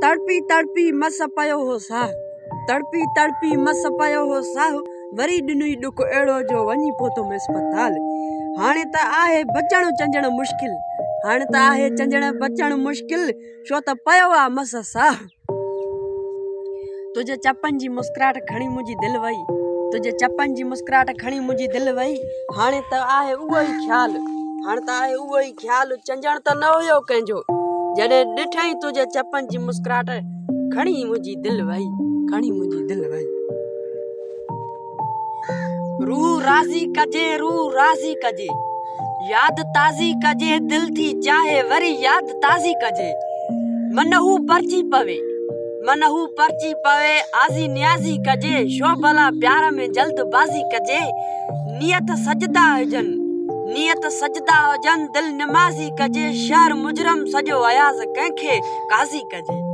तड़पी तड़पी मस पयो हो साह, तड़पी तड़पी मस पयो हो साह, वरी ॾिनुई ॾुक अहिड़ो जो वञी पहुतुमि इस्पताल। हाणे त आहे बचण चंजण मुश्किल, हाणे त आहे चंजण बचण मुश्किल, छो त पयो आहे मस साह। तुझे चपन जी मुस्कुराहट खणी मुंहिंजी दिलि वई, तुझे चपन जी मुस्कुराहट खणी मुंहिंजी दिलि वई। हाणे त आहे उहो ई ख़्यालु, हाणे त आहे उहो ई ख़्यालु, चंजण त न हुयो कंहिंजो, जॾहिं ॾिठई तुझे चपन जी मुस्कुराहट खणी मुंहिंजी दिलि वई, खणी मुंहिंजी दिलि वई। रूह राज़ी कजे, रूह राज़ी कजे, याद ताज़ी कजे, दिल थी चाहे वरी याद ताज़ी कजे। मन हू परची पवे, मन हू परची पवे, आज़ी न्याज़ी कजे, शो भला प्यार में जल्दबाज़ी कजे। नियत सजदा हुजन, नियत सजदा हुजन, दिल नमाज़ी कजे, शहर मुजरम सजो अयाज़ कंहिंखे काज़ी कजे।